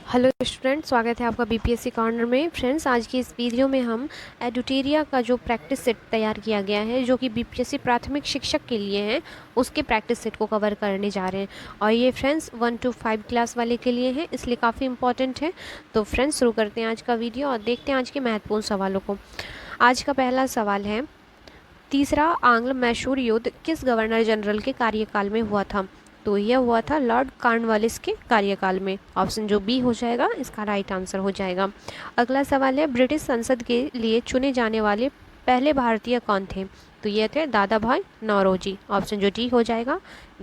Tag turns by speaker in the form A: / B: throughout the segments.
A: Hello student, स्वागत है आपका बीपीएससी कॉर्नर में। फ्रेंड्स, आज की इस वीडियो में हम एडुटेरिया का जो प्रैक्टिस सेट तैयार किया गया है, जो कि बीपीएससी प्राथमिक शिक्षक के लिए है, उसके प्रैक्टिस सेट को कवर करने जा रहे हैं। और ये फ्रेंड्स 1 to 5 क्लास वाले के लिए है, इसलिए काफ़ी इंपॉर्टेंट है। तो फ्रेंड्स, शुरू करते हैं आज का वीडियो और देखते हैं आज के महत्वपूर्ण सवालों को। आज का पहला सवाल है, तीसरा आंग्ल मैसूर युद्ध किस गवर्नर जनरल के कार्यकाल में हुआ था? तो यह हुआ था लॉर्ड कॉर्नवालिस के कार्यकाल में। ऑप्शन जो बी हो जाएगा इसका राइट आंसर हो जाएगा। अगला सवाल है, ब्रिटिश संसद के लिए चुने जाने वाले पहले भारतीय कौन थे? तो ये थे दादा भाई नौरोजी। ऑप्शन जो डी हो जाएगा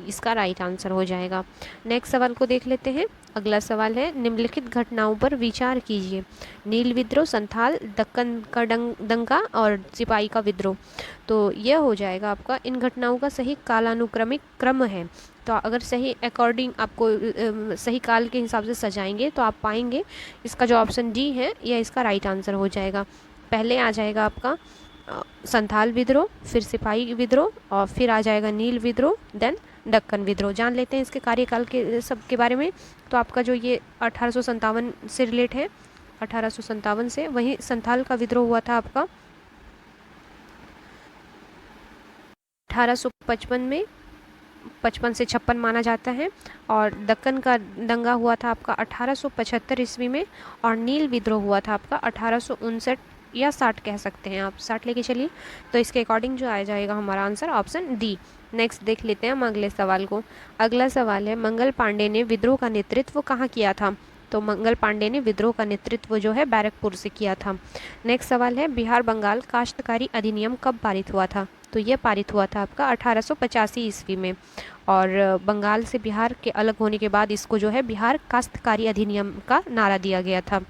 A: इसका राइट आंसर हो जाएगा। नेक्स्ट सवाल को देख लेते हैं। अगला सवाल है, निम्नलिखित घटनाओं पर विचार कीजिए। नील विद्रोह, संथाल, दक्कन का दंगा और सिपाही का विद्रोह। तो यह हो जाएगा आपका इन घटनाओं का सही कालानुक्रमिक क्रम है। तो अगर सही अकॉर्डिंग आपको सही काल के हिसाब से सजाएंगे तो आप पाएंगे इसका जो ऑप्शन डी है यह इसका राइट आंसर हो जाएगा। पहले आ जाएगा आपका संथाल विद्रोह, फिर सिपाही विद्रोह और फिर आ जाएगा नील विद्रोह, देन दक्कन विद्रोह। जान लेते हैं इसके कार्यकाल के सब के बारे में। तो आपका जो ये 1857 से रिलेट है, 1857 से। वहीं संथाल का विद्रोह हुआ था आपका 1855 में, 55 से 56 माना जाता है। और दक्कन का दंगा हुआ था आपका 1875 ईस्वी में। और नील विद्रोह हुआ था आपका 1859 या 60 कह सकते हैं आप, 60 लेके चलिए। तो इसके अकॉर्डिंग जो आ जाएगा हमारा आंसर ऑप्शन डी। नेक्स्ट देख लेते हैं हम अगले सवाल को। अगला सवाल है, मंगल पांडे ने विद्रोह का नेतृत्व कहाँ किया था? तो मंगल पांडे ने विद्रोह का नेतृत्व जो है बैरकपुर से किया था। नेक्स्ट सवाल है, बिहार बंगाल काश्तकारी अधिनियम कब पारित हुआ था? तो यह पारित हुआ था आपका 1885 ईस्वी में। और बंगाल से बिहार के अलग होने के बाद इसको जो है बिहार काश्तकारी अधिनियम का नारा दिया गया था।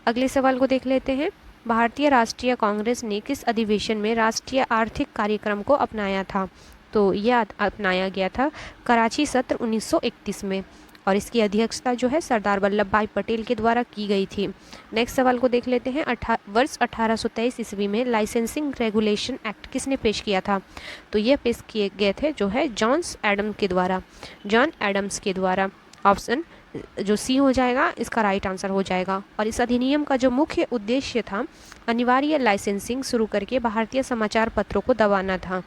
A: अगले सवाल को देख लेते हैं। भारतीय राष्ट्रीय कांग्रेस ने किस अधिवेशन में राष्ट्रीय आर्थिक कार्यक्रम को अपनाया था? तो यह अपनाया गया था कराची सत्र 1931 में। और इसकी अध्यक्षता जो है सरदार वल्लभ भाई पटेल के द्वारा की गई थी। नेक्स्ट सवाल को देख लेते हैं। वर्ष 1823 ईस्वी में लाइसेंसिंग रेगुलेशन एक्ट किसने पेश किया था? तो यह पेश किए गए थे जो है जॉन एडम्स के द्वारा। ऑप्शन जो सी हो जाएगा इसका राइट आंसर हो जाएगा। और इस अधिनियम का जो मुख्य उद्देश्य था, अनिवार्य लाइसेंसिंग शुरू करके भारतीय समाचार पत्रों को दबाना था।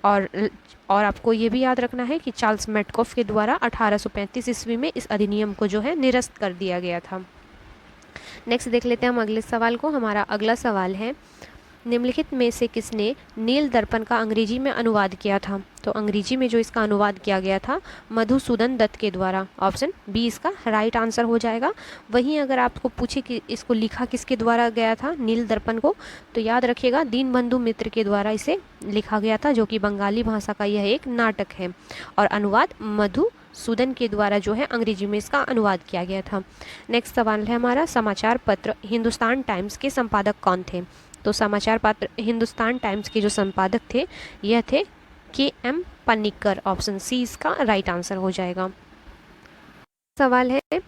A: और आपको ये भी याद रखना है कि चार्ल्स मेटकॉफ के द्वारा 1835 ईस्वी में इस अधिनियम को जो है निरस्त कर दिया गया था। नेक्स्ट देख लेते हैं हम अगले सवाल को। हमारा अगला सवाल है, निम्नलिखित में से किसने नील दर्पण का अंग्रेजी में अनुवाद किया था? तो अंग्रेजी में जो इसका अनुवाद किया गया था मधुसूदन दत्त के द्वारा। ऑप्शन बी इसका राइट आंसर हो जाएगा। वहीं अगर आपको पूछे कि इसको लिखा किसके द्वारा गया था नील दर्पण को, तो याद रखिएगा दीनबंधु मित्र के द्वारा इसे लिखा गया था, जो कि बंगाली भाषा का यह एक नाटक है। और अनुवाद मधुसूदन के द्वारा जो है अंग्रेजी में इसका अनुवाद किया गया था। नेक्स्ट सवाल है हमारा, समाचार पत्र हिंदुस्तान टाइम्स के संपादक कौन थे? तो समाचार पत्र हिंदुस्तान टाइम्स के जो संपादक थे यह थे KM पन्निकर। ऑप्शन सी इसका राइट आंसर हो जाएगा। सवाल है,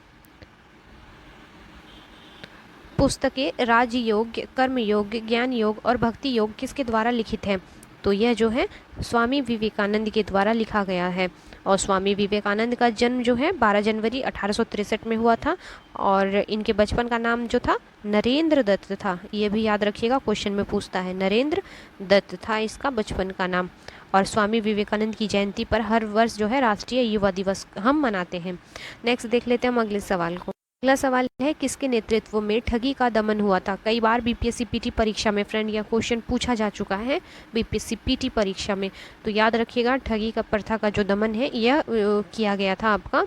A: पुस्तकें राजयोग, कर्मयोग, ज्ञान योग और भक्ति योग किसके द्वारा लिखित है? तो यह जो है स्वामी विवेकानंद के द्वारा लिखा गया है। और स्वामी विवेकानंद का जन्म जो है 12 जनवरी 1863 में हुआ था। और इनके बचपन का नाम जो था नरेंद्र दत्त था। ये भी याद रखिएगा, क्वेश्चन में पूछता है, नरेंद्र दत्त था इसका बचपन का नाम। और स्वामी विवेकानंद की जयंती पर हर वर्ष जो है राष्ट्रीय युवा दिवस हम मनाते हैं। नेक्स्ट देख लेते हैं हम अगले सवाल को। अगला सवाल है, किसके नेतृत्व में ठगी का दमन हुआ था? कई बार बीपीएससी पीटी परीक्षा में फ्रेंड यह क्वेश्चन पूछा जा चुका है बीपीएससी पीटी परीक्षा में। तो याद रखिएगा ठगी का प्रथा का जो दमन है यह किया गया था आपका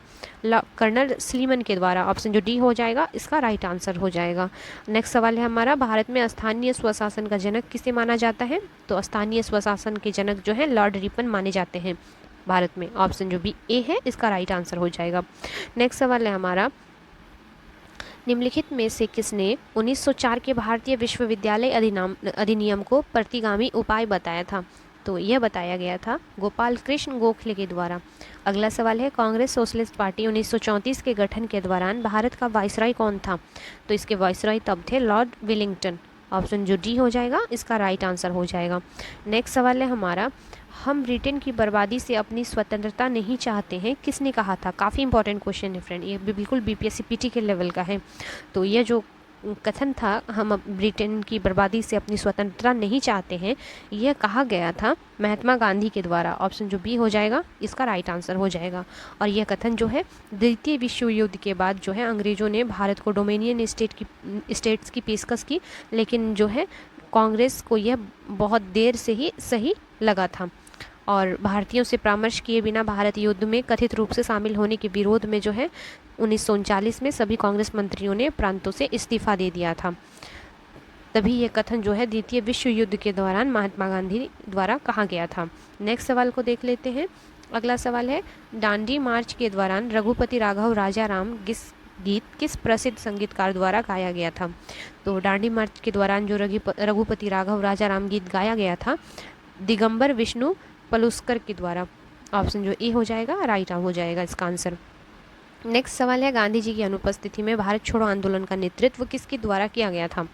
A: कर्नल स्लीमन के द्वारा। ऑप्शन जो डी हो जाएगा इसका राइट आंसर हो जाएगा। नेक्स्ट सवाल है हमारा, भारत में स्थानीय स्वशासन का जनक किसे माना जाता है? तो स्थानीय स्वशासन के जनक जो है लॉर्ड रिपन माने जाते हैं भारत में। ऑप्शन जो बी ए है इसका राइट आंसर हो जाएगा। नेक्स्ट सवाल है हमारा, निम्नलिखित में से किसने 1904 के भारतीय विश्वविद्यालय अधिनियम को प्रतिगामी उपाय बताया था? तो यह बताया गया था गोपाल कृष्ण गोखले के द्वारा। अगला सवाल है, कांग्रेस सोशलिस्ट पार्टी 1934 के गठन के दौरान भारत का वायसराय कौन था? तो इसके वायसराय तब थे लॉर्ड वेलिंगटन। ऑप्शन जो डी हो जाएगा इसका राइट आंसर हो जाएगा। नेक्स्ट सवाल है हमारा, हम ब्रिटेन की बर्बादी से अपनी स्वतंत्रता नहीं चाहते हैं, किसने कहा था? काफ़ी इंपॉर्टेंट क्वेश्चन है फ्रेंड, ये बिल्कुल बीपीएससी पीटी के लेवल का है। तो ये जो कथन था, हम अब ब्रिटेन की बर्बादी से अपनी स्वतंत्रता नहीं चाहते हैं, यह कहा गया था महात्मा गांधी के द्वारा। ऑप्शन जो बी हो जाएगा इसका राइट आंसर हो जाएगा। और यह कथन जो है द्वितीय विश्व युद्ध के बाद जो है अंग्रेज़ों ने भारत को डोमिनियन स्टेट्स की पेशकश की, लेकिन जो है कांग्रेस को यह बहुत देर से ही सही लगा था और भारतीयों से परामर्श किए बिना भारत युद्ध में कथित रूप से शामिल होने के विरोध में जो है 1939 में सभी कांग्रेस मंत्रियों ने प्रांतों से इस्तीफा दे दिया था। तभी ये कथन जो है द्वितीय विश्व युद्ध के दौरान महात्मा गांधी द्वारा कहा गया था। नेक्स्ट सवाल को देख लेते हैं। अगला सवाल है, दांडी मार्च के दौरान रघुपति राघव राजा राम गीत किस प्रसिद्ध संगीतकार द्वारा गाया गया था? तो दांडी मार्च के दौरान जो रघुपति राघव राजा राम गीत गाया गया था दिगंबर विष्णु पलुस्कर के द्वारा। ऑप्शन जो ए हो जाएगा राइट हो जाएगा इसका आंसर। नेक्स्ट सवाल है, गांधी जी की अनुपस्थिति में भारत छोड़ो आंदोलन का नेतृत्व किसके द्वारा किया गया था?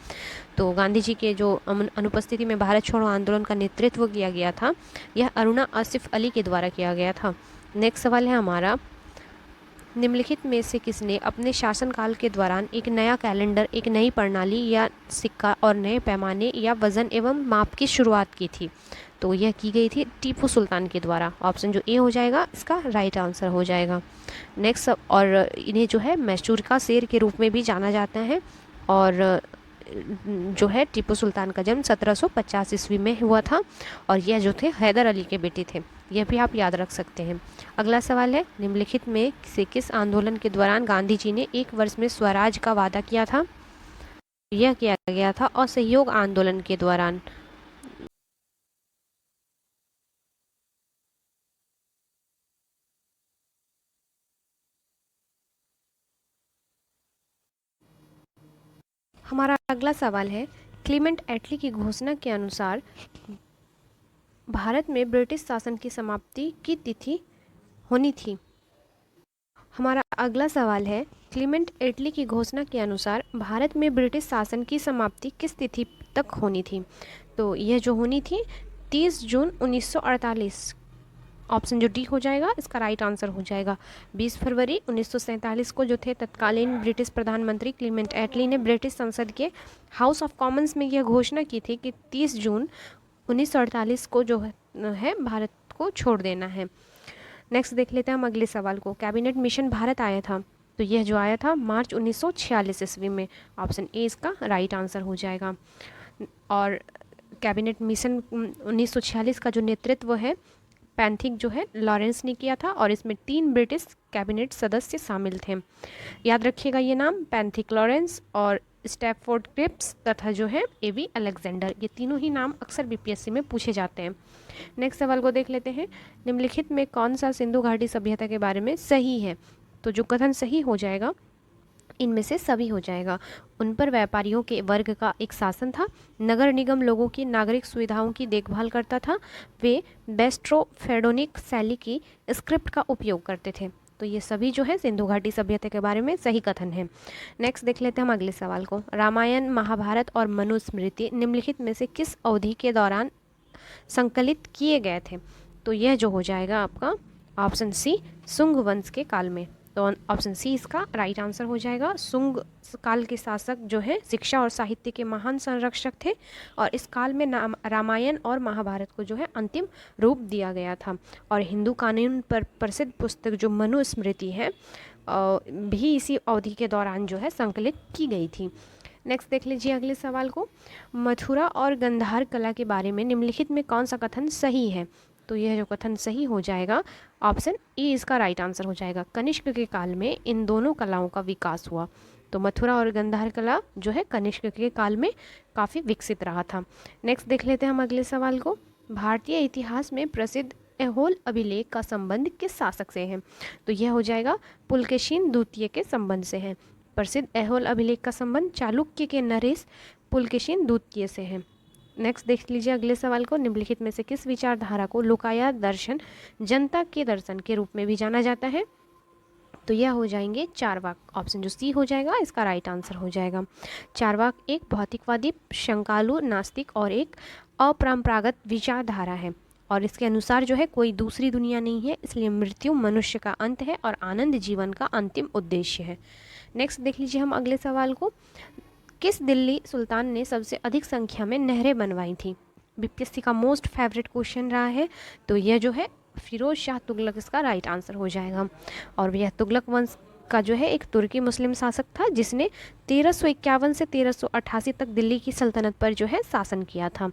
A: तो गांधी जी के जो अनुपस्थिति में भारत छोड़ो आंदोलन का नेतृत्व किया गया था, यह अरुणा आसिफ अली के द्वारा किया गया था। नेक्स्ट सवाल है हमारा, निम्नलिखित में से किसने अपने शासनकाल के दौरान एक नया कैलेंडर, एक नई प्रणाली या सिक्का और नए पैमाने या वजन एवं माप की शुरुआत की थी? तो यह की गई थी टीपू सुल्तान के द्वारा। ऑप्शन जो ए हो जाएगा इसका राइट आंसर हो जाएगा। नेक्स्ट, और इन्हें जो है मैसूर का शेर के रूप में भी जाना जाता है और जो है टीपू सुल्तान का जन्म 1750 ईस्वी में हुआ था और यह जो थे हैदर अली के बेटे थे, यह भी आप याद रख सकते हैं। अगला सवाल है, निम्नलिखित में से किस आंदोलन के दौरान गांधी जी ने एक वर्ष में स्वराज का वादा किया था? यह किया गया था असहयोग आंदोलन के दौरान। हमारा अगला सवाल है, क्लीमेंट एटली की घोषणा के अनुसार भारत में ब्रिटिश शासन की समाप्ति की तिथि होनी थी। हमारा अगला सवाल है, क्लीमेंट एटली की घोषणा के अनुसार भारत में ब्रिटिश शासन की समाप्ति किस तिथि तक होनी थी? तो यह जो होनी थी 30 जून 1948। ऑप्शन जो डी हो जाएगा इसका राइट आंसर हो जाएगा। 20 फरवरी 1947 को जो थे तत्कालीन ब्रिटिश प्रधानमंत्री क्लीमेंट एटली ने ब्रिटिश संसद के हाउस ऑफ कॉमन्स में यह घोषणा की थी कि 30 जून 1948 को जो है भारत को छोड़ देना है। नेक्स्ट देख लेते हैं हम अगले सवाल को। कैबिनेट मिशन भारत आया था, तो यह जो आया था मार्च 1946 ईस्वी में। ऑप्शन ए इसका राइट आंसर हो जाएगा। और कैबिनेट मिशन 1946 का जो नेतृत्व है पैंथिक जो है लॉरेंस ने किया था और इसमें 3 ब्रिटिश कैबिनेट सदस्य शामिल थे। याद रखिएगा ये नाम, पैंथिक लॉरेंस और स्टैफोर्ड क्रिप्स तथा जो है एवी अलेक्जेंडर, ये तीनों ही नाम अक्सर बीपीएससी में पूछे जाते हैं। नेक्स्ट सवाल को देख लेते हैं, निम्नलिखित में कौन सा सिंधु घाटी सभ्यता के बारे में सही है? तो जो कथन सही हो जाएगा इनमें से सभी हो जाएगा। उन पर व्यापारियों के वर्ग का एक शासन था, नगर निगम लोगों की नागरिक सुविधाओं की देखभाल करता था, वे बेस्ट्रोफेडोनिक शैली की स्क्रिप्ट का उपयोग करते थे। तो ये सभी जो है सिंधु घाटी सभ्यता के बारे में सही कथन है। नेक्स्ट देख लेते हैं हम अगले सवाल को। रामायण, महाभारत और मनुस्मृति निम्नलिखित में से किस अवधि के दौरान संकलित किए गए थे? तो यह जो हो जाएगा आपका ऑप्शन सी, शुंग वंश के काल में। तो ऑप्शन सी इसका राइट आंसर हो जाएगा। शुंग काल के शासक जो है शिक्षा और साहित्य के महान संरक्षक थे और इस काल में रामायण और महाभारत को जो है अंतिम रूप दिया गया था और हिंदू कानून पर प्रसिद्ध पुस्तक जो मनुस्मृति है भी इसी अवधि के दौरान जो है संकलित की गई थी। नेक्स्ट देख लीजिए अगले सवाल को। मथुरा और गंधार कला के बारे में निम्नलिखित में कौन सा कथन सही है? तो यह जो कथन सही हो जाएगा ऑप्शन ए इसका राइट आंसर हो जाएगा। कनिष्क के काल में इन दोनों कलाओं का विकास हुआ। तो मथुरा और गंधार कला जो है कनिष्क के काल में काफ़ी विकसित रहा था। नेक्स्ट देख लेते हैं हम अगले सवाल को। भारतीय इतिहास में प्रसिद्ध ऐहोल अभिलेख का संबंध किस शासक से है? तो यह हो जाएगा पुलकेशिन द्वितीय के संबंध से है। प्रसिद्ध ऐहोल अभिलेख का संबंध चालुक्य के नरेश पुलकेशिन द्वितीय से है। नेक्स्ट देख लीजिए अगले सवाल को। निम्नलिखित में से किस विचारधारा को लोकायत दर्शन, जनता के दर्शन के रूप में भी जाना जाता है? तो यह हो जाएंगे चारवाक। ऑप्शन जो सी हो जाएगा इसका राइट आंसर हो जाएगा। चारवाक एक भौतिकवादी, शंकालु, नास्तिक और एक अपरंपरागत विचारधारा है और इसके अनुसार जो है कोई दूसरी दुनिया नहीं है, इसलिए मृत्यु मनुष्य का अंत है और आनंद जीवन का अंतिम उद्देश्य है। नेक्स्ट देख लीजिए हम अगले सवाल को। किस दिल्ली सुल्तान ने सबसे अधिक संख्या में नहरें बनवाई थी? बीपीएससी का मोस्ट फेवरेट क्वेश्चन रहा है, तो यह जो है फिरोज शाह तुगलक इसका राइट आंसर हो जाएगा। और यह तुगलक वंश का जो है एक तुर्की मुस्लिम शासक था जिसने 1351 से 1388 तक दिल्ली की सल्तनत पर जो है शासन किया था।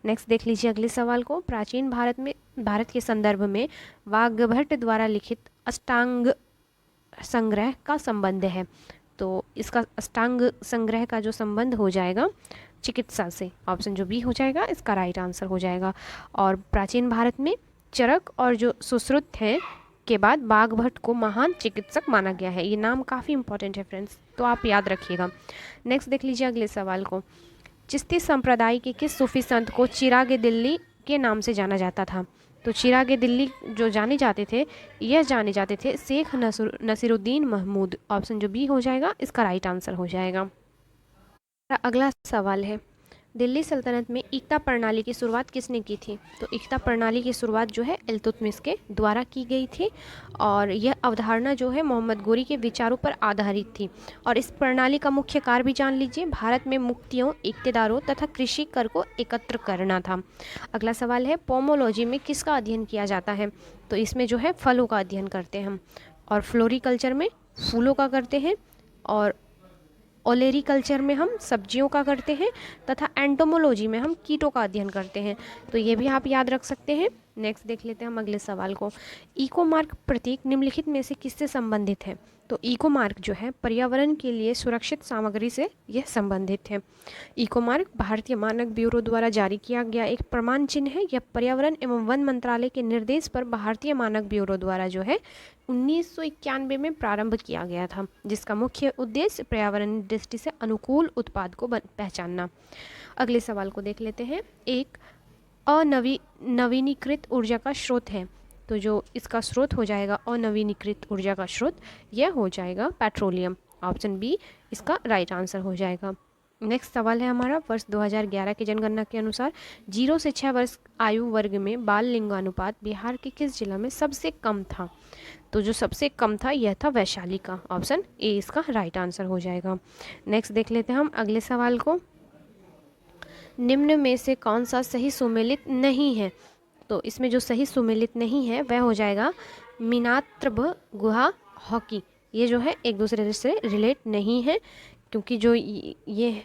A: नेक्स्ट देख लीजिए अगले सवाल को। प्राचीन भारत के संदर्भ में वाग्भट द्वारा लिखित अष्टांग संग्रह का संबंध है, तो इसका अष्टांग संग्रह का जो संबंध हो जाएगा चिकित्सा से, ऑप्शन जो बी हो जाएगा इसका राइट आंसर हो जाएगा। और प्राचीन भारत में चरक और जो सुश्रुत हैं के बाद वाग्भट को महान चिकित्सक माना गया है। ये नाम काफ़ी इंपॉर्टेंट है फ्रेंड्स, तो आप याद रखिएगा। नेक्स्ट देख लीजिए अगले सवाल को। चिश्ती संप्रदाय के किस सूफी संत को चिरागे दिल्ली के नाम से जाना जाता था? तो चिरागे दिल्ली जो जाने जाते थे शेख नसीरुद्दीन महमूद, ऑप्शन जो बी हो जाएगा इसका राइट आंसर हो जाएगा। अगला सवाल है, दिल्ली सल्तनत में इक्ता प्रणाली की शुरुआत किसने की थी? तो इक्ता प्रणाली की शुरुआत जो है इल्तुतमिश के द्वारा की गई थी और यह अवधारणा जो है मोहम्मद गोरी के विचारों पर आधारित थी। और इस प्रणाली का मुख्य कार्य भी जान लीजिए, भारत में मुक्तियों, इक्तेदारों तथा कृषि कर को एकत्र करना था। अगला सवाल है, पोमोलॉजी में किसका अध्ययन किया जाता है? तो इसमें जो है फलों का अध्ययन करते हैं हम, और फ्लोरिकल्चर में फूलों का करते हैं, और ओलेरिकल्चर में हम सब्जियों का करते हैं, तथा एंटोमोलॉजी में हम कीटों का अध्ययन करते हैं। तो ये भी आप याद रख सकते हैं। नेक्स्ट देख लेते हैं हम अगले सवाल को। इको मार्क प्रतीक निम्नलिखित में से किससे संबंधित है? तो इको मार्क जो है पर्यावरण के लिए सुरक्षित सामग्री से यह संबंधित है। इको मार्क भारतीय मानक ब्यूरो द्वारा जारी किया गया एक प्रमाण चिन्ह है। यह पर्यावरण एवं वन मंत्रालय के निर्देश पर भारतीय मानक ब्यूरो द्वारा जो है 1991 में प्रारंभ किया गया था, जिसका मुख्य उद्देश्य पर्यावरण दृष्टि से अनुकूल उत्पाद को पहचानना। अगले सवाल को देख लेते हैं। एक नवीनीकृत ऊर्जा का स्रोत है, तो जो इसका स्रोत हो जाएगा अनवीनीकृत ऊर्जा का स्रोत, यह हो जाएगा पेट्रोलियम, ऑप्शन बी इसका राइट आंसर हो जाएगा। नेक्स्ट सवाल है हमारा, वर्ष 2011 की जनगणना के अनुसार 0 से 6 वर्ष आयु वर्ग में बाल लिंगानुपात बिहार के किस जिला में सबसे कम था? तो जो सबसे कम था यह था वैशाली का, ऑप्शन ए इसका राइट आंसर हो जाएगा। नेक्स्ट देख लेते हैं हम अगले सवाल को। निम्न में से कौन सा सही सुमेलित नहीं है? तो इसमें जो सही सुमेलित नहीं है वह हो जाएगा मीनात्रभ गुहा हॉकी। ये जो है एक दूसरे से रिलेट नहीं है, क्योंकि जो ये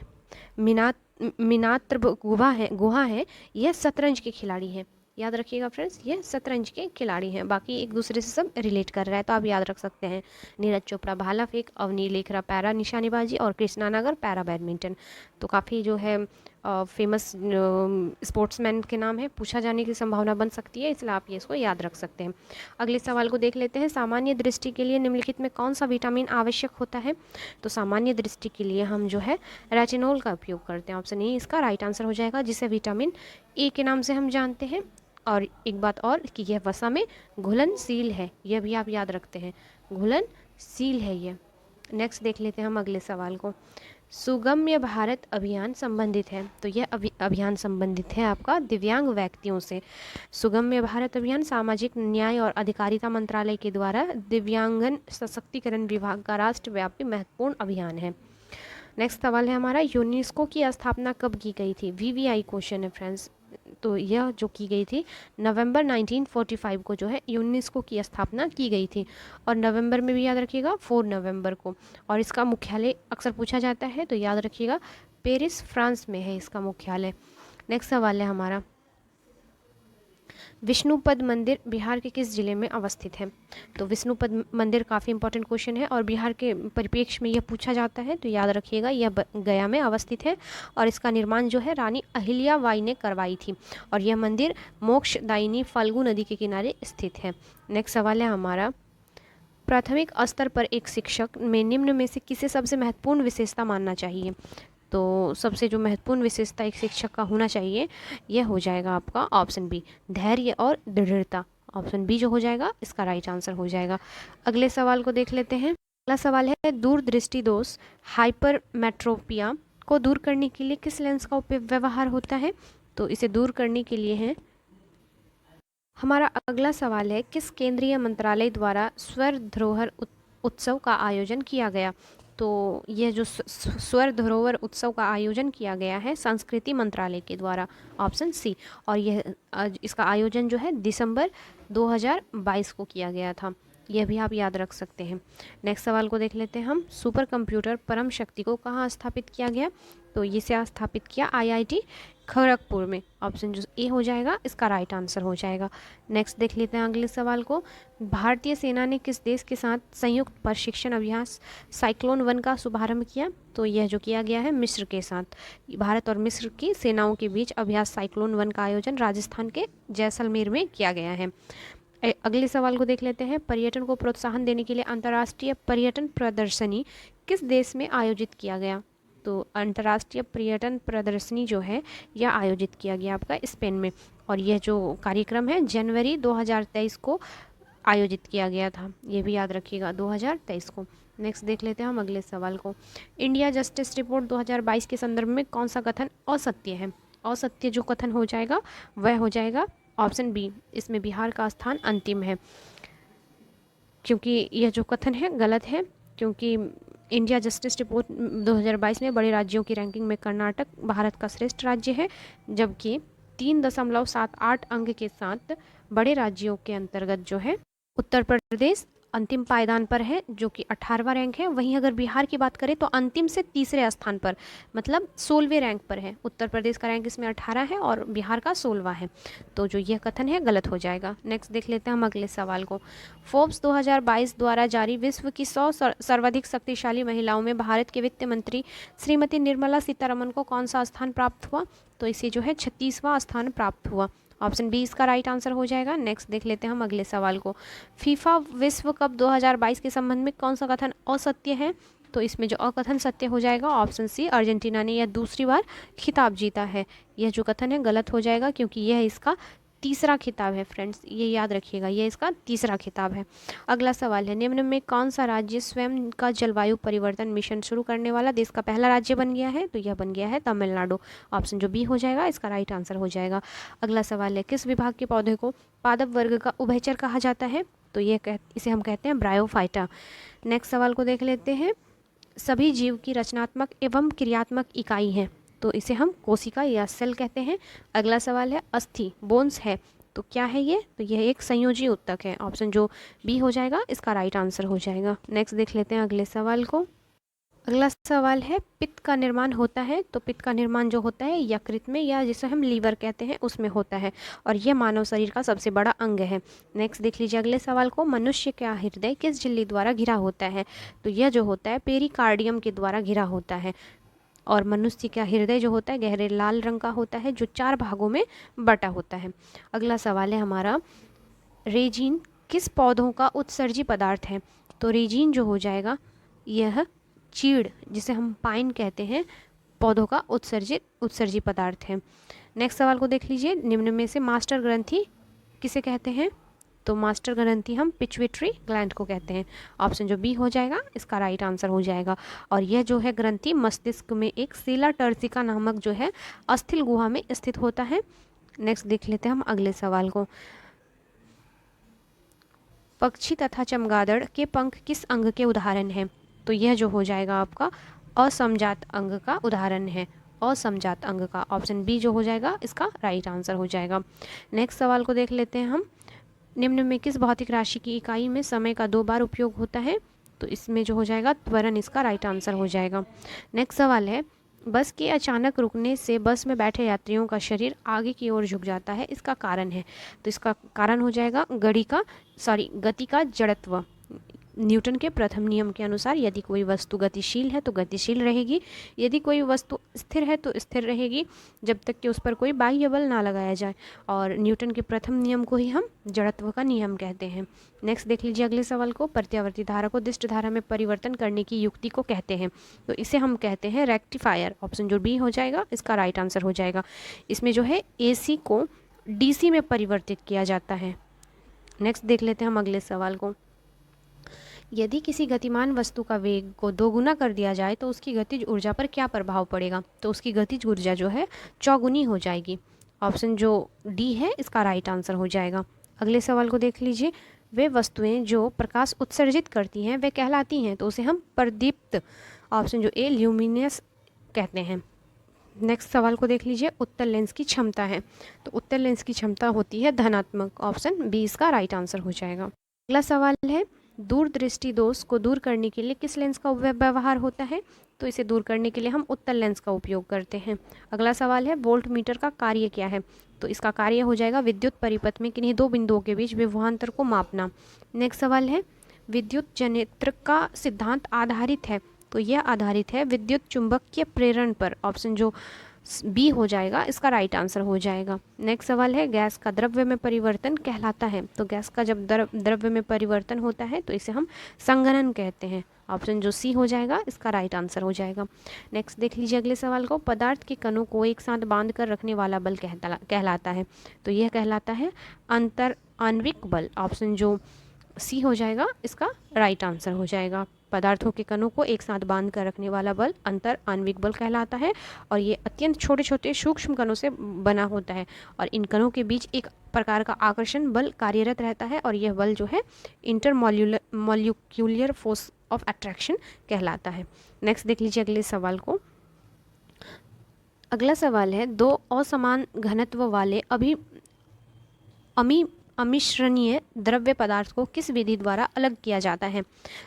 A: मीनात्रभ गुहा है यह शतरंज के खिलाड़ी हैं। याद रखिएगा फ्रेंड्स, ये शतरंज के खिलाड़ी हैं, बाकी एक दूसरे से सब रिलेट कर रहा है, तो आप याद रख सकते हैं। नीरज चोपड़ा भाला फेंक, अवनी लेखरा पैरा निशानेबाजी और कृष्णा नागर पैरा बैडमिंटन। तो काफ़ी जो है फेमस स्पोर्ट्समैन के नाम है, पूछा जाने की संभावना बन सकती है, इसलिए आप ये इसको याद रख सकते हैं। अगले सवाल को देख लेते हैं। सामान्य दृष्टि के लिए निम्नलिखित में कौन सा विटामिन आवश्यक होता है? तो सामान्य दृष्टि के लिए हम जो है रेटिनॉल का उपयोग करते हैं, ऑप्शन ए इसका राइट आंसर हो जाएगा, जिसे विटामिन ए के नाम से हम जानते हैं। और एक बात और कि यह वसा में घुलनशील है, यह भी आप याद रखते हैं, घुलनशील है यह। नेक्स्ट देख लेते हैं हम अगले सवाल को। सुगम्य भारत अभियान संबंधित है, तो यह अभियान संबंधित है आपका दिव्यांग व्यक्तियों से। सुगम्य भारत अभियान सामाजिक न्याय और अधिकारिता मंत्रालय के द्वारा दिव्यांगन सशक्तिकरण विभाग का राष्ट्रव्यापी महत्वपूर्ण अभियान है। नेक्स्ट सवाल है हमारा, यूनेस्को की स्थापना कब की गई थी? वीवीआई क्वेश्चन है फ्रेंड्स। तो यह जो की गई थी नवंबर 1945 को जो है यूनेस्को की स्थापना की गई थी, और नवंबर में भी याद रखिएगा 4 नवंबर को। और इसका मुख्यालय अक्सर पूछा जाता है, तो याद रखिएगा पेरिस फ्रांस में है इसका मुख्यालय। नेक्स्ट सवाल है हमारा, विष्णुपद मंदिर बिहार के किस जिले में अवस्थित है? तो विष्णुपद मंदिर काफ़ी इंपॉर्टेंट क्वेश्चन है और बिहार के परिप्रेक्ष्य में यह पूछा जाता है, तो याद रखिएगा यह गया में अवस्थित है, और इसका निर्माण जो है रानी अहिल्याबाई ने करवाई थी, और यह मंदिर मोक्षदायिनी फाल्गु नदी के किनारे स्थित है। नेक्स्ट सवाल है हमारा, प्राथमिक स्तर पर एक शिक्षक में निम्न में से किसे सबसे महत्वपूर्ण विशेषता मानना चाहिए? तो सबसे जो महत्वपूर्ण विशेषता एक शिक्षक का होना चाहिए यह हो जाएगा आपका ऑप्शन बी, धैर्य और दृढ़ता, ऑप्शन बी जो हो जाएगा इसका राइट आंसर हो जाएगा। अगले सवाल को देख लेते हैं। अगला सवाल है, दूरदृष्टि दोष हाइपरमेट्रोपिया को दूर करने के लिए किस लेंस का व्यवहार होता है? तो इसे दूर करने के लिए है हमारा अगला सवाल है, किस केंद्रीय मंत्रालय द्वारा स्वर धरोहर उत्सव का आयोजन किया गया? तो यह जो स्वर धरोहर उत्सव का आयोजन किया गया है संस्कृति मंत्रालय के द्वारा, ऑप्शन सी। और यह इसका आयोजन जो है दिसंबर 2022 को किया गया था। यह भी आप याद रख सकते हैं। नेक्स्ट सवाल को देख लेते हैं हम। सुपर कंप्यूटर परम शक्ति को कहाँ स्थापित किया गया? तो इसे स्थापित किया आईआईटी खड़गपुर में। ऑप्शन जो ए हो जाएगा इसका राइट आंसर हो जाएगा। नेक्स्ट देख लेते हैं अगले सवाल को। भारतीय सेना ने किस देश के साथ संयुक्त प्रशिक्षण अभ्यास साइक्लोन 1 का शुभारंभ किया? तो यह जो किया गया है मिस्र के साथ। भारत और मिस्र की सेनाओं के बीच अभ्यास साइक्लोन 1 का आयोजन राजस्थान के जैसलमेर में किया गया है। अगले सवाल को देख लेते हैं। पर्यटन को प्रोत्साहन देने के लिए अंतर्राष्ट्रीय पर्यटन प्रदर्शनी किस देश में आयोजित किया गया? तो अंतर्राष्ट्रीय पर्यटन प्रदर्शनी जो है यह आयोजित किया गया आपका स्पेन में। और यह जो कार्यक्रम है जनवरी 2023 को आयोजित किया गया था। ये भी याद रखिएगा 2023 को। नेक्स्ट देख लेते हैं हम अगले सवाल को। इंडिया जस्टिस रिपोर्ट 2022 के संदर्भ में कौन सा कथन असत्य है? असत्य जो कथन हो जाएगा वह हो जाएगा ऑप्शन बी, इसमें बिहार का स्थान अंतिम है। क्योंकि यह जो कथन है गलत है, क्योंकि इंडिया जस्टिस रिपोर्ट 2022 में बड़े राज्यों की रैंकिंग में कर्नाटक भारत का श्रेष्ठ राज्य है, जबकि 3.78 अंक के साथ बड़े राज्यों के अंतर्गत जो है उत्तर प्रदेश अंतिम पायदान पर है, जो कि 18वां रैंक है। वहीं अगर बिहार की बात करें तो अंतिम से तीसरे स्थान पर, मतलब 16वें रैंक पर है। उत्तर प्रदेश का रैंक इसमें 18 है और बिहार का 16वां है। तो जो यह कथन है गलत हो जाएगा। नेक्स्ट देख लेते हैं हम अगले सवाल को। फोर्ब्स 2022 द्वारा जारी विश्व की 100 सर्वाधिक शक्तिशाली महिलाओं में भारत के वित्त मंत्री श्रीमती निर्मला सीतारमन को कौन सा स्थान प्राप्त हुआ? तो इसे जो है 36वां स्थान प्राप्त हुआ। ऑप्शन बी इसका राइट आंसर हो जाएगा। नेक्स्ट देख लेते हैं हम अगले सवाल को। फीफा विश्व कप 2022 के संबंध में कौन सा कथन असत्य है? तो इसमें जो अकथन सत्य हो जाएगा ऑप्शन सी, अर्जेंटीना ने यह दूसरी बार खिताब जीता है। यह जो कथन है गलत हो जाएगा, क्योंकि यह इसका तीसरा खिताब है फ्रेंड्स, ये याद रखिएगा, ये इसका तीसरा खिताब है। अगला सवाल है, निम्न में कौन सा राज्य स्वयं का जलवायु परिवर्तन मिशन शुरू करने वाला देश का पहला राज्य बन गया है? तो यह बन गया है तमिलनाडु। ऑप्शन जो बी हो जाएगा इसका राइट आंसर हो जाएगा। अगला सवाल है, किस विभाग के पौधे को पादप वर्ग का उभयचर कहा जाता है? तो इसे हम कहते हैं ब्रायोफाइटा। नेक्स्ट सवाल को देख लेते हैं। सभी जीव की रचनात्मक एवं क्रियात्मक इकाई है, तो इसे हम कोशिका या सेल कहते हैं। अगला सवाल है, अस्थि बोन्स है, तो क्या है ये? तो यह एक संयोजी ऊतक है। ऑप्शन जो बी हो जाएगा इसका राइट आंसर हो जाएगा। नेक्स्ट देख लेते हैं अगले सवाल को। अगला सवाल है, पित्त का निर्माण होता है, तो पित्त का निर्माण जो होता है यकृत में, या जिसे हम लीवर कहते हैं, उसमें होता है, और यह मानव शरीर का सबसे बड़ा अंग है। नेक्स्ट देख लीजिए अगले सवाल को। मनुष्य का हृदय किस झिल्ली द्वारा घिरा होता है? तो यह जो होता है पेरिकार्डियम के द्वारा घिरा होता है। और मनुष्य का हृदय जो होता है गहरे लाल रंग का होता है, जो 4 भागों में बटा होता है। अगला सवाल है हमारा, रेजिन किस पौधों का उत्सर्जी पदार्थ है? तो रेजिन जो हो जाएगा यह चीड़, जिसे हम पाइन कहते हैं, पौधों का उत्सर्जी पदार्थ है। नेक्स्ट सवाल को देख लीजिए। निम्न में से मास्टर ग्रंथि किसे कहते हैं? तो मास्टर ग्रंथि हम पिट्यूटरी ग्लैंड को कहते हैं। ऑप्शन जो बी हो जाएगा इसका राइट आंसर हो जाएगा। और यह जो है ग्रंथि मस्तिष्क में एक सीला टर्सिका नामक जो है अस्थिल गुहा में स्थित होता है। नेक्स्ट देख लेते हैं हम अगले सवाल को। पक्षी तथा चमगादड़ के पंख किस अंग के उदाहरण हैं? तो यह जो हो जाएगा आपका असमजात अंग का उदाहरण है, असमजात अंग का। ऑप्शन बी जो हो जाएगा इसका राइट आंसर हो जाएगा। नेक्स्ट सवाल को देख लेते हैं हम। निम्न में किस भौतिक राशि की इकाई में समय का 2 बार उपयोग होता है? तो इसमें जो हो जाएगा त्वरण इसका राइट आंसर हो जाएगा। नेक्स्ट सवाल है, बस के अचानक रुकने से बस में बैठे यात्रियों का शरीर आगे की ओर झुक जाता है, इसका कारण है? तो इसका कारण हो जाएगा गति का जड़त्व। न्यूटन के प्रथम नियम के अनुसार यदि कोई वस्तु गतिशील है तो गतिशील रहेगी, यदि कोई वस्तु स्थिर है तो स्थिर रहेगी, जब तक कि उस पर कोई बाह्य बल ना लगाया जाए। और न्यूटन के प्रथम नियम को ही हम जड़त्व का नियम कहते हैं। नेक्स्ट देख लीजिए अगले सवाल को। प्रत्यावर्ती धारा को दिष्ट धारा में परिवर्तन करने की युक्ति को कहते हैं? तो इसे हम कहते हैं रेक्टिफायर। ऑप्शन जो बी हो जाएगा इसका राइट आंसर हो जाएगा। इसमें जो है AC को DC में परिवर्तित किया जाता है। नेक्स्ट देख लेते हैं हम अगले सवाल को। यदि किसी गतिमान वस्तु का वेग को 2 गुना कर दिया जाए तो उसकी गतिज ऊर्जा पर क्या प्रभाव पड़ेगा? तो उसकी गतिज ऊर्जा जो है चौगुनी हो जाएगी। ऑप्शन जो डी है इसका राइट आंसर हो जाएगा। अगले सवाल को देख लीजिए, वे वस्तुएं जो प्रकाश उत्सर्जित करती हैं वे कहलाती हैं, तो उसे हम प्रदीप्त, ऑप्शन जो ए ल्यूमिनस कहते हैं। नेक्स्ट सवाल को देख लीजिए, उत्तल लेंस की क्षमता है, तो उत्तल लेंस की क्षमता होती है धनात्मक, ऑप्शन बी इसका राइट आंसर हो जाएगा। अगला सवाल है, दूरदृष्टि दोष को दूर करने के लिए किस लेंस का व्यवहार होता है, तो इसे दूर करने के लिए हम उत्तल लेंस का उपयोग करते हैं। अगला सवाल है, वोल्ट मीटर का कार्य क्या है, तो इसका कार्य हो जाएगा विद्युत परिपथ में किन्हीं दो बिंदुओं के बीच विभवांतर को मापना। नेक्स्ट सवाल है, विद्युत जनित्र का सिद्धांत आधारित है, तो यह आधारित है विद्युत चुंबकीय प्रेरण पर, ऑप्शन जो बी हो जाएगा इसका राइट आंसर हो जाएगा। नेक्स्ट सवाल है, गैस का द्रव्य में परिवर्तन कहलाता है, तो गैस का जब द्रव्य में परिवर्तन होता है तो इसे हम संघनन कहते हैं, ऑप्शन जो सी हो जाएगा इसका राइट आंसर हो जाएगा। नेक्स्ट देख लीजिए अगले सवाल को, पदार्थ के कणों को एक साथ बांध कर रखने वाला बल कहलाता है, तो यह कहलाता है अंतर आणविक बल, ऑप्शन जो सी हो जाएगा इसका राइट आंसर हो जाएगा। पदार्थों के कणों को एक साथ बांध कर रखने वाला बल अंतर आणविक बल कहलाता है, और ये अत्यंत छोटे छोटे सूक्ष्म कणों से बना होता है, और इन कणों के बीच एक प्रकार का आकर्षण बल कार्यरत रहता है, और यह बल जो है इंटरमॉलिक्यूलर फोर्स ऑफ अट्रैक्शन कहलाता है। नेक्स्ट देख लीजिए अगले सवाल को, अगला सवाल है, दो असमान घनत्व वाले अमिश्रणीय द्रव्य पदार्थ को किस विधि द्वारा अलग किया जाता है,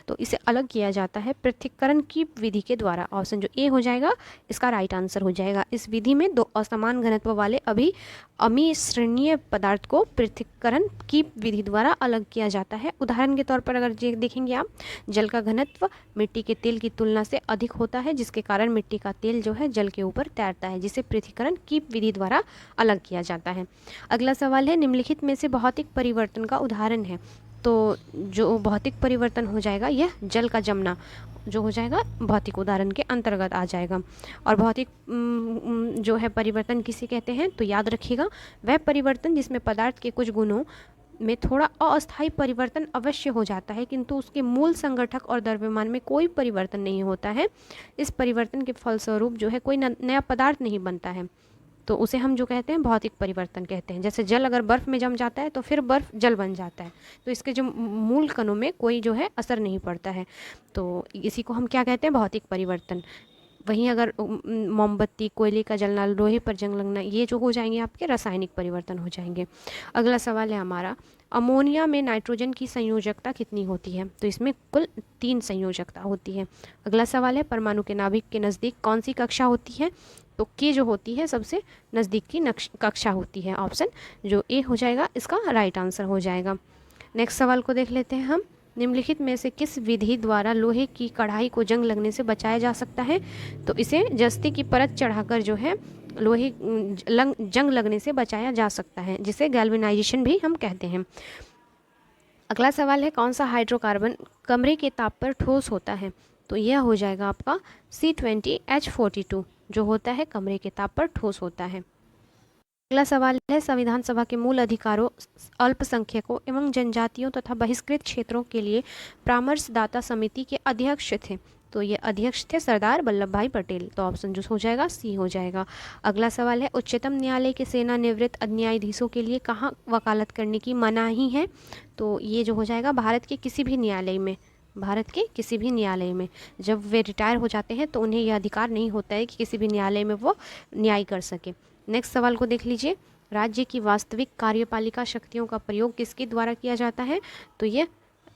A: तो इसे अलग किया जाता है पृथक्करण की विधि के द्वारा, ऑप्शन जो ए हो जाएगा इसका राइट आंसर हो जाएगा। इस विधि में दो असमान घनत्व वाले अमिश्रणीय पदार्थ को पृथक्करण की विधि द्वारा अलग किया जाता है। उदाहरण के तौर पर अगर देखेंगे आप, जल का घनत्व मिट्टी के तेल की तुलना से अधिक होता है, जिसके कारण मिट्टी का तेल जो है जल के ऊपर तैरता है, जिसे पृथक्करण की विधि द्वारा अलग किया जाता है। अगला सवाल है, निम्नलिखित में से भौतिक परिवर्तन का उदाहरण है, तो जो भौतिक परिवर्तन हो जाएगा यह जल का जमना जो हो जाएगा भौतिक उदाहरण के अंतर्गत आ जाएगा। और भौतिक जो है परिवर्तन किसे कहते हैं, तो याद रखिएगा वह परिवर्तन जिसमें पदार्थ के कुछ गुणों में थोड़ा अस्थायी परिवर्तन अवश्य हो जाता है, किंतु उसके मूल संगठक और द्रव्यमान में कोई परिवर्तन नहीं होता है। इस परिवर्तन के फलस्वरूप जो है कोई नया पदार्थ नहीं बनता है, तो उसे हम जो कहते हैं भौतिक परिवर्तन कहते हैं। जैसे जल अगर बर्फ़ में जम जाता है तो फिर बर्फ़ जल बन जाता है, तो इसके जो मूल कणों में कोई जो है असर नहीं पड़ता है, तो इसी को हम क्या कहते हैं, भौतिक परिवर्तन। वहीं अगर मोमबत्ती, कोयले का जलना, लोहे पर जंग लगना, ये जो हो जाएंगे आपके रासायनिक परिवर्तन हो जाएंगे। अगला सवाल है हमारा, अमोनिया में नाइट्रोजन की संयोजकता कितनी होती है, तो इसमें कुल 3 संयोजकता होती है। अगला सवाल है, परमाणु के नाभिक के नज़दीक कौन सी कक्षा होती है, तो के जो होती है सबसे नज़दीक की कक्षा होती है, ऑप्शन जो ए हो जाएगा इसका राइट आंसर हो जाएगा। नेक्स्ट सवाल को देख लेते हैं हम, निम्नलिखित में से किस विधि द्वारा लोहे की कढ़ाई को जंग लगने से बचाया जा सकता है, तो इसे जस्ते की परत चढ़ाकर जो है लोहे जंग लगने से बचाया जा सकता है, जिसे गैल्वेनाइजेशन भी हम कहते हैं। अगला सवाल है, कौन सा हाइड्रोकार्बन कमरे के ताप पर ठोस होता है, तो यह हो जाएगा आपका C20H42 जो होता है कमरे के ताप पर ठोस होता है। अगला सवाल है, संविधान सभा के मूल अधिकारों अल्पसंख्यकों एवं जनजातियों तथा बहिष्कृत क्षेत्रों के लिए परामर्शदाता समिति के अध्यक्ष थे, तो ये अध्यक्ष थे सरदार वल्लभ भाई पटेल, तो ऑप्शन जो हो जाएगा सी हो जाएगा। अगला सवाल है, उच्चतम न्यायालय के सेवानिवृत्त न्यायाधीशों के लिए कहाँ वकालत करने की मनाही है, तो ये जो हो जाएगा भारत के किसी भी न्यायालय में, भारत के किसी भी न्यायालय में जब वे रिटायर हो जाते हैं तो उन्हें यह अधिकार नहीं होता है कि किसी भी न्यायालय में वो न्याय कर सके। नेक्स्ट सवाल को देख लीजिए, राज्य की वास्तविक कार्यपालिका शक्तियों का प्रयोग किसके द्वारा किया जाता है, तो ये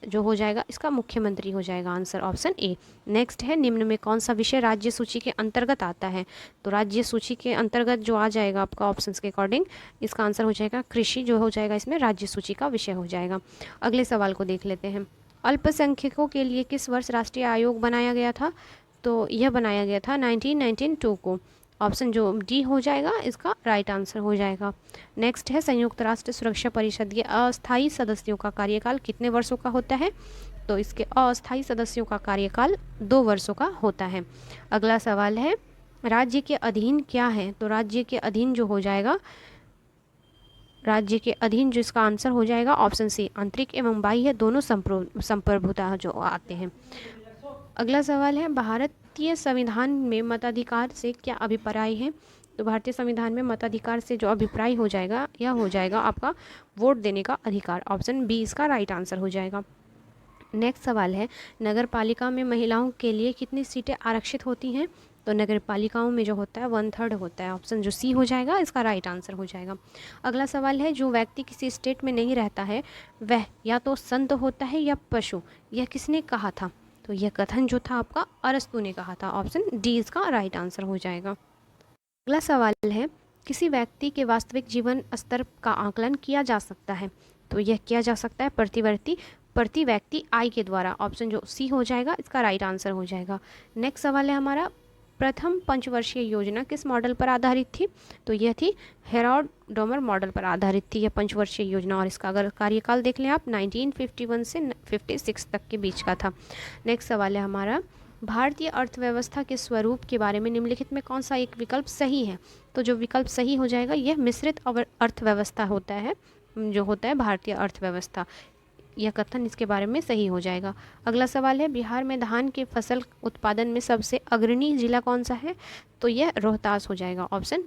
A: जो हो जाएगा इसका मुख्यमंत्री हो जाएगा, आंसर ऑप्शन ए। नेक्स्ट है, निम्न में कौन सा विषय राज्य सूची के अंतर्गत आता है, तो राज्य सूची के अंतर्गत जो आ जाएगा आपका ऑप्शंस के अकॉर्डिंग इसका आंसर हो जाएगा कृषि, जो हो जाएगा इसमें राज्य सूची का विषय हो जाएगा। अगले सवाल को देख लेते हैं, अल्पसंख्यकों के लिए किस वर्ष राष्ट्रीय आयोग बनाया गया था, तो यह बनाया गया था 1992 को, ऑप्शन जो डी हो जाएगा इसका राइट आंसर हो जाएगा। नेक्स्ट है, संयुक्त राष्ट्र सुरक्षा परिषद के अस्थायी सदस्यों का कार्यकाल कितने वर्षों का होता है, तो इसके अस्थायी सदस्यों का कार्यकाल 2 वर्षों का होता है। अगला सवाल है, राज्य के अधीन क्या है, तो राज्य के अधीन जो हो जाएगा, राज्य के अधीन जो इसका आंसर हो जाएगा ऑप्शन सी, आंतरिक एवं बाह्य दोनों संप्रभुता जो आते हैं। अगला सवाल है, भारतीय संविधान में मताधिकार से क्या अभिप्राय है, तो भारतीय संविधान में मताधिकार से जो अभिप्राय हो जाएगा यह हो जाएगा आपका वोट देने का अधिकार। ऑप्शन बी इसका राइट आंसर हो जाएगा। नेक्स्ट सवाल है, नगर पालिका में महिलाओं के लिए कितनी सीटें आरक्षित होती हैं? तो नगर पालिकाओं में जो होता है 1/3 होता है। ऑप्शन जो सी हो जाएगा इसका राइट आंसर हो जाएगा। अगला सवाल है, जो व्यक्ति किसी स्टेट में नहीं रहता है वह या तो संत होता है या पशु, यह किसने कहा था? तो यह कथन जो था आपका अरस्तू ने कहा था। ऑप्शन डी इसका राइट आंसर हो जाएगा। अगला सवाल है, किसी व्यक्ति के वास्तविक जीवन स्तर का आकलन किया जा सकता है? तो यह किया जा सकता है प्रति व्यक्ति आय के द्वारा। ऑप्शन जो सी हो जाएगा इसका राइट आंसर हो जाएगा। नेक्स्ट सवाल है हमारा, प्रथम पंचवर्षीय योजना किस मॉडल पर आधारित थी? तो यह थी हेरोल्ड डोमर मॉडल पर आधारित थी यह पंचवर्षीय योजना, और इसका अगर कार्यकाल देख लें आप 1951 से 56 तक के बीच का था। नेक्स्ट सवाल है हमारा, भारतीय अर्थव्यवस्था के स्वरूप के बारे में निम्नलिखित में कौन सा एक विकल्प सही है? तो जो विकल्प सही हो जाएगा यह मिश्रित अर्थव्यवस्था होता है, जो होता है भारतीय अर्थव्यवस्था, यह कथन इसके बारे में सही हो जाएगा। अगला सवाल है, बिहार में धान के फसल उत्पादन में सबसे अग्रणी जिला कौन सा है? तो यह रोहतास हो जाएगा। ऑप्शन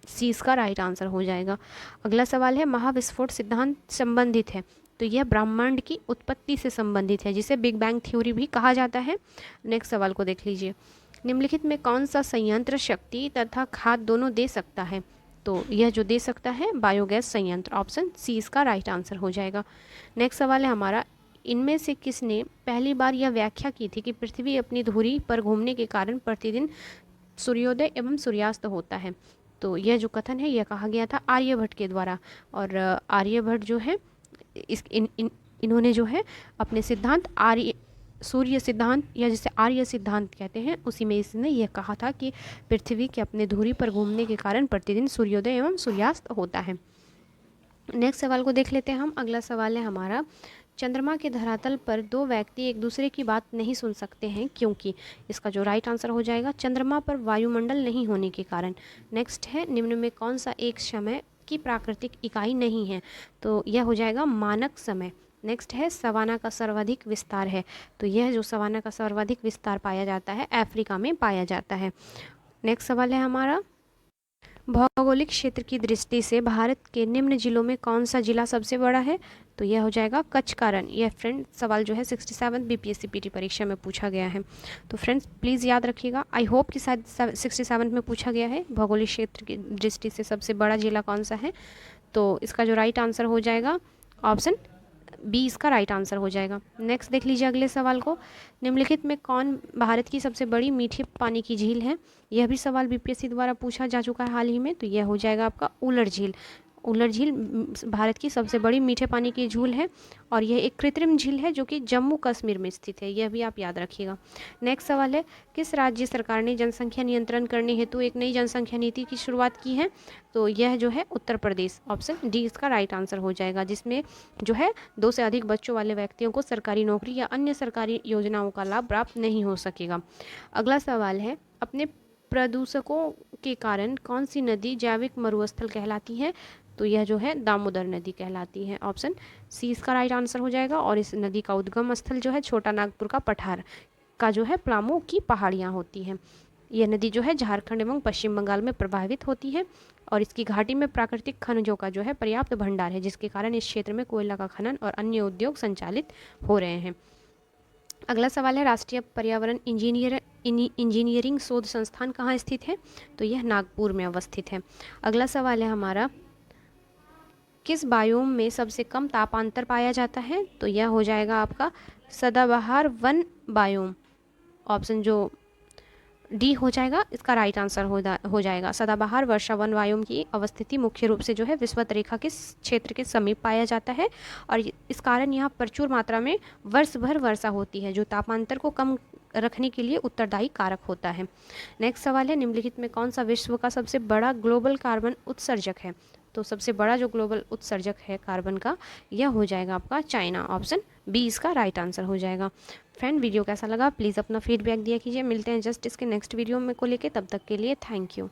A: सी इसका राइट आंसर हो जाएगा। अगला सवाल है, महाविस्फोट सिद्धांत संबंधित है? तो यह ब्रह्मांड की उत्पत्ति से संबंधित है, जिसे बिग बैंग थ्योरी भी कहा जाता है। नेक्स्ट सवाल को देख लीजिए, निम्नलिखित में कौन सा संयंत्र शक्ति तथा खाद दोनों दे सकता है? तो यह जो दे सकता है बायोगैस संयंत्र। ऑप्शन सी इसका राइट आंसर हो जाएगा। नेक्स्ट सवाल है हमारा, इनमें से किसने पहली बार यह व्याख्या की थी कि पृथ्वी अपनी धुरी पर घूमने के कारण प्रतिदिन सूर्योदय एवं सूर्यास्त होता है? तो यह जो कथन है यह कहा गया था आर्यभट्ट के द्वारा, और आर्यभट्ट जो है इन्होंने जो है अपने सिद्धांत सूर्य सिद्धांत या जिसे आर्य सिद्धांत कहते हैं उसी में इसने यह कहा था कि पृथ्वी के अपने धुरी पर घूमने के कारण प्रतिदिन सूर्योदय एवं सूर्यास्त होता है। नेक्स्ट सवाल को देख लेते हैं हम। अगला सवाल है हमारा, चंद्रमा के धरातल पर दो व्यक्ति एक दूसरे की बात नहीं सुन सकते हैं क्योंकि? इसका जो राइट आंसर हो जाएगा चंद्रमा पर वायुमंडल नहीं होने के कारण। नेक्स्ट है, निम्न में कौन सा एक समय की प्राकृतिक इकाई नहीं है? तो यह हो जाएगा मानक समय। नेक्स्ट है, सवाना का सर्वाधिक विस्तार है? तो यह जो सवाना का सर्वाधिक विस्तार पाया जाता है अफ्रीका में पाया जाता है। नेक्स्ट सवाल है हमारा, भौगोलिक क्षेत्र की दृष्टि से भारत के निम्न जिलों में कौन सा जिला सबसे बड़ा है? तो यह हो जाएगा कच्छ का रण। यह फ्रेंड सवाल जो है 67 बीपीएससी पीटी परीक्षा में पूछा गया है। तो फ्रेंड्स प्लीज़ याद रखिएगा, आई होप कि शायद 67 में पूछा गया है भौगोलिक क्षेत्र की दृष्टि से सबसे बड़ा जिला कौन सा है। तो इसका जो राइट आंसर हो जाएगा ऑप्शन बी इसका राइट आंसर हो जाएगा। नेक्स्ट देख लीजिए अगले सवाल को, निम्नलिखित में कौन भारत की सबसे बड़ी मीठे पानी की झील है? यह भी सवाल बीपीएससी द्वारा पूछा जा चुका है हाल ही में। तो यह हो जाएगा आपका उलर झील। उलर झील भारत की सबसे बड़ी मीठे पानी की झील है, और यह एक कृत्रिम झील है जो कि जम्मू कश्मीर में स्थित है, यह भी आप याद रखिएगा। नेक्स्ट सवाल है, किस राज्य सरकार ने जनसंख्या नियंत्रण करने हेतु एक नई जनसंख्या नीति की शुरुआत की है? तो यह जो है उत्तर प्रदेश। ऑप्शन डी इसका राइट आंसर हो जाएगा, जिसमें जो है 2 से अधिक बच्चों वाले व्यक्तियों को सरकारी नौकरी या अन्य सरकारी योजनाओं का लाभ प्राप्त नहीं हो सकेगा। अगला सवाल है, अपने प्रदूषकों के कारण कौन सी नदी जैविक मरुस्थल कहलाती है? तो यह जो है दामोदर नदी कहलाती है। ऑप्शन सी इसका राइट आंसर हो जाएगा, और इस नदी का उद्गम स्थल जो है छोटा नागपुर का पठार का जो है प्लामू की पहाड़ियाँ होती हैं। यह नदी जो है झारखंड एवं पश्चिम बंगाल में प्रभावित होती है, और इसकी घाटी में प्राकृतिक खनिजों का जो है पर्याप्त भंडार है, जिसके कारण इस क्षेत्र में कोयला का खनन और अन्य उद्योग संचालित हो रहे हैं। अगला सवाल है, राष्ट्रीय पर्यावरण इंजीनियरिंग शोध संस्थान कहाँ स्थित है? तो यह नागपुर में अवस्थित है। अगला सवाल है हमारा, किस बायोम में सबसे कम तापांतर पाया जाता है? तो यह हो जाएगा आपका सदाबहार वन बायोम। ऑप्शन जो डी हो जाएगा इसका राइट आंसर हो जाएगा। सदाबहार वर्षा वन बायोम की अवस्थिति मुख्य रूप से जो है विषुवत रेखा के क्षेत्र के समीप पाया जाता है, और इस कारण यहाँ प्रचुर मात्रा में वर्ष भर वर्षा होती है, जो तापांतर को कम रखने के लिए उत्तरदायी कारक होता है। नेक्स्ट सवाल है, निम्नलिखित में कौन सा विश्व का सबसे बड़ा ग्लोबल कार्बन उत्सर्जक है? तो सबसे बड़ा जो ग्लोबल उत्सर्जक है कार्बन का, यह हो जाएगा आपका चाइना। ऑप्शन बी इसका राइट आंसर हो जाएगा। फ्रेंड वीडियो कैसा लगा प्लीज़ अपना फीडबैक दिया कीजिए। मिलते हैं जस्ट इसके नेक्स्ट वीडियो में को लेके, तब तक के लिए थैंक यू।